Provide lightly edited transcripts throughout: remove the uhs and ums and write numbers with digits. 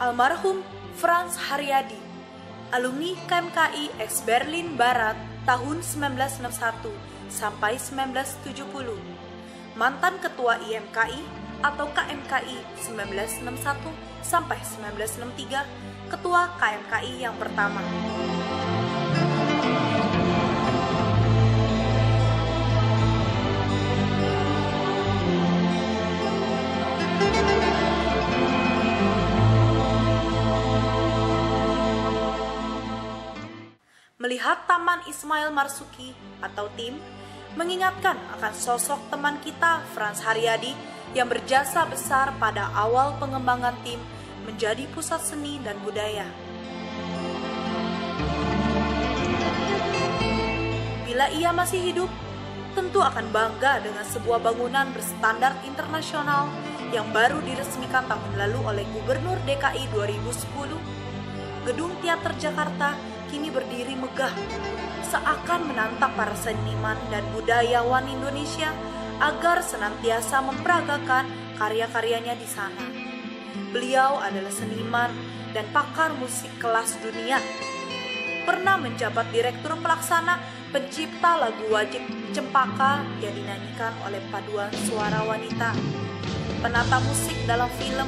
Almarhum Frans Haryadi, alumni KMKI ex Berlin Barat tahun 1961 sampai 1970, mantan ketua IMKI atau KMKI 1961 sampai 1963, ketua KMKI yang pertama. Melihat Taman Ismail Marzuki atau TIM mengingatkan akan sosok teman kita Frans Haryadi yang berjasa besar pada awal pengembangan TIM menjadi pusat seni dan budaya. Bila ia masih hidup, tentu akan bangga dengan sebuah bangunan berstandar internasional yang baru diresmikan tahun lalu oleh Gubernur DKI 2010. Gedung Teater Jakarta kini berdiri megah, seakan menantang para seniman dan budayawan Indonesia agar senantiasa memperagakan karya-karyanya di sana. Beliau adalah seniman dan pakar musik kelas dunia. Pernah menjabat direktur pelaksana pencipta lagu wajib Cempaka yang dinyanyikan oleh paduan suara wanita. Penata musik dalam film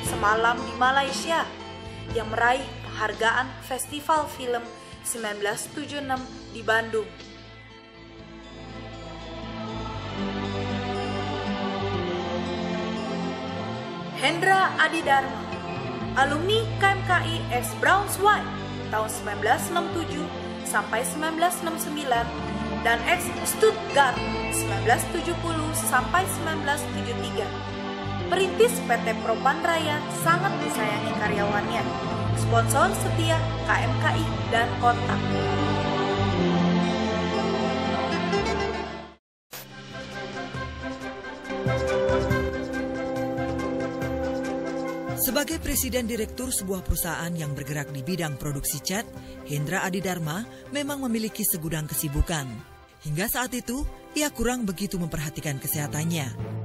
Semalam di Malaysia yang meraih penghargaan Festival Film 1976 di Bandung. Hendra Adidharma, alumni KMKI ex Braunschweig tahun 1967 sampai 1969 dan ex Stuttgart 1970 sampai 1973. Perintis PT Propan Raya sangat disayangi karyawannya. Sponsor setia KMKI dan Kontak. Sebagai presiden direktur sebuah perusahaan yang bergerak di bidang produksi cat, Hendra Adidharma memang memiliki segudang kesibukan. Hingga saat itu, ia kurang begitu memperhatikan kesehatannya.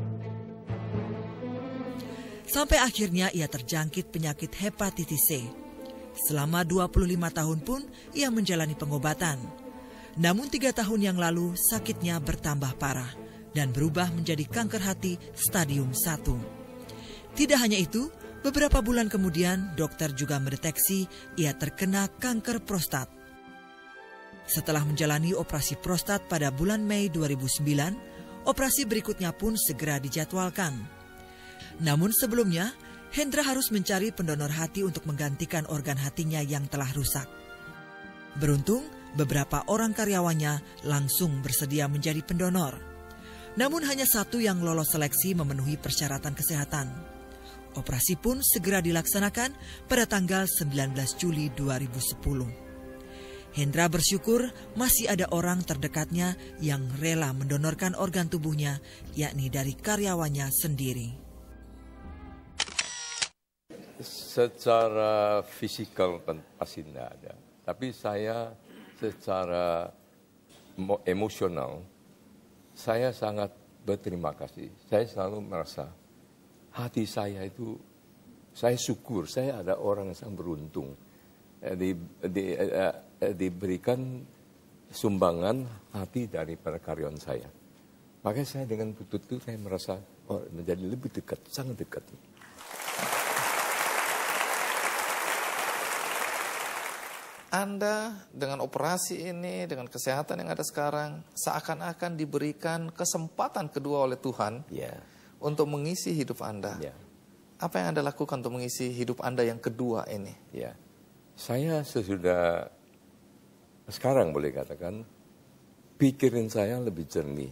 Sampai akhirnya ia terjangkit penyakit hepatitis C. Selama 25 tahun pun ia menjalani pengobatan. Namun 3 tahun yang lalu sakitnya bertambah parah dan berubah menjadi kanker hati stadium 1. Tidak hanya itu, beberapa bulan kemudian dokter juga mendeteksi ia terkena kanker prostat. Setelah menjalani operasi prostat pada bulan Mei 2009, operasi berikutnya pun segera dijadwalkan. Namun sebelumnya, Hendra harus mencari pendonor hati untuk menggantikan organ hatinya yang telah rusak. Beruntung, beberapa orang karyawannya langsung bersedia menjadi pendonor. Namun hanya satu yang lolos seleksi memenuhi persyaratan kesehatan. Operasi pun segera dilaksanakan pada tanggal 19 Juli 2010. Hendra bersyukur masih ada orang terdekatnya yang rela mendonorkan organ tubuhnya, yakni dari karyawannya sendiri. Secara fisikal kan pasti tidak ada, tapi saya secara emosional, saya sangat berterima kasih. Saya selalu merasa hati saya itu, saya syukur, saya ada orang yang sangat beruntung diberikan sumbangan hati dari para karyawan saya. Makanya saya dengan betul-betul saya merasa menjadi lebih dekat, sangat dekat. Anda dengan operasi ini, dengan kesehatan yang ada sekarang, seakan-akan diberikan kesempatan kedua oleh Tuhan untuk mengisi hidup Anda. Apa yang Anda lakukan untuk mengisi hidup Anda yang kedua ini? Saya sesudah, sekarang boleh katakan, pikiran saya lebih jernih.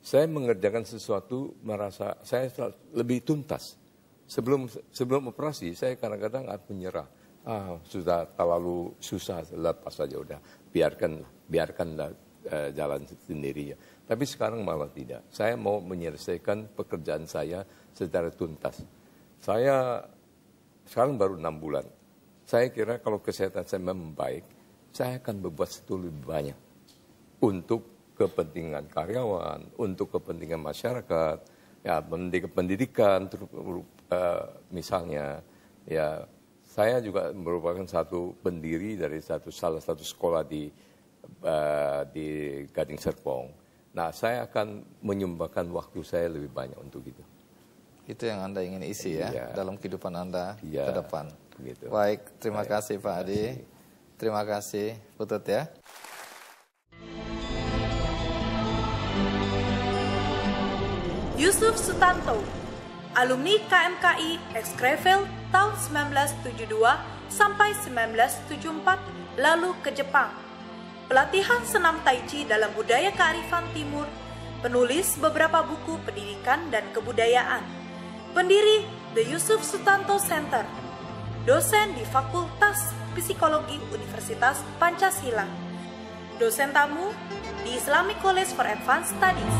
Saya mengerjakan sesuatu, merasa saya lebih tuntas. Sebelum operasi, saya kadang-kadang menyerah. Sudah terlalu susah, lepas saja udah, biarkanlah jalan sendiri ya. Tapi sekarang malah tidak. Saya mau menyelesaikan pekerjaan saya secara tuntas. Saya sekarang baru 6 bulan. Saya kira kalau kesehatan saya membaik, saya akan berbuat lebih banyak untuk kepentingan karyawan, untuk kepentingan masyarakat, ya pendidikan, misalnya, ya. Saya juga merupakan satu pendiri dari salah satu sekolah di Gading Serpong. Nah, saya akan menyumbangkan waktu saya lebih banyak untuk itu. Itu yang Anda ingin isi ya, dalam kehidupan Anda ke depan. Gitu. Baik, terima kasih Pak Adi. Terima kasih, Putut ya. Yusuf Sutanto, alumni KMKI Ekskrefel tahun 1972 sampai 1974, lalu ke Jepang. Pelatihan senam Tai Chi dalam budaya kearifan timur, penulis beberapa buku pendidikan dan kebudayaan, pendiri The Yusuf Sutanto Center, dosen di Fakultas Psikologi Universitas Pancasila, dosen tamu di Islamic College for Advanced Studies.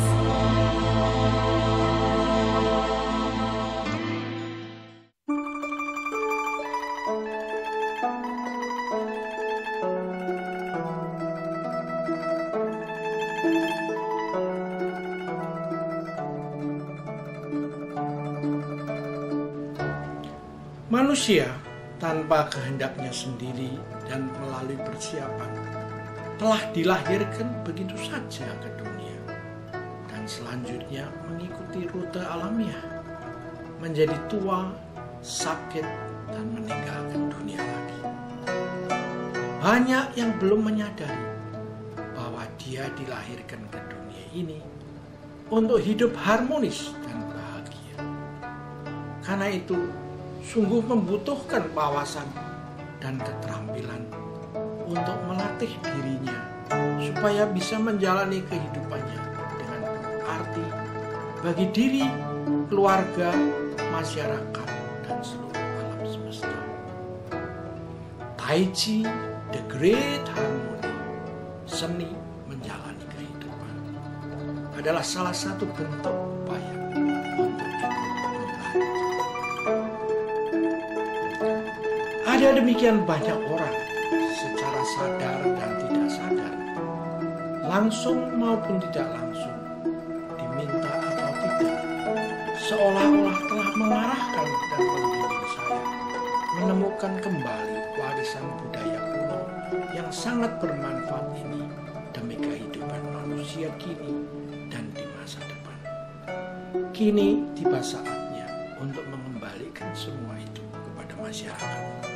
Manusia tanpa kehendaknya sendiri dan melalui persiapan telah dilahirkan begitu saja ke dunia dan selanjutnya mengikuti rute alamiah, menjadi tua, sakit, dan meninggalkan dunia lagi. Banyak yang belum menyadari bahwa dia dilahirkan ke dunia ini untuk hidup harmonis dan bahagia. Karena itu, sungguh membutuhkan wawasan dan keterampilan untuk melatih dirinya supaya bisa menjalani kehidupannya dengan penuh arti bagi diri, keluarga, masyarakat, dan seluruh alam semesta. Tai Chi, the great harmony, seni menjalani kehidupan, adalah salah satu bentuk upaya untuk ikut membantu. Ada demikian banyak orang secara sadar dan tidak sadar, langsung maupun tidak langsung, diminta atau tidak, seolah-olah telah mengarahkan dan membimbing saya menemukan kembali warisan budaya kuno yang sangat bermanfaat ini demi kehidupan manusia kini dan di masa depan. Kini tiba saatnya untuk mengembalikan semua itu kepada masyarakat.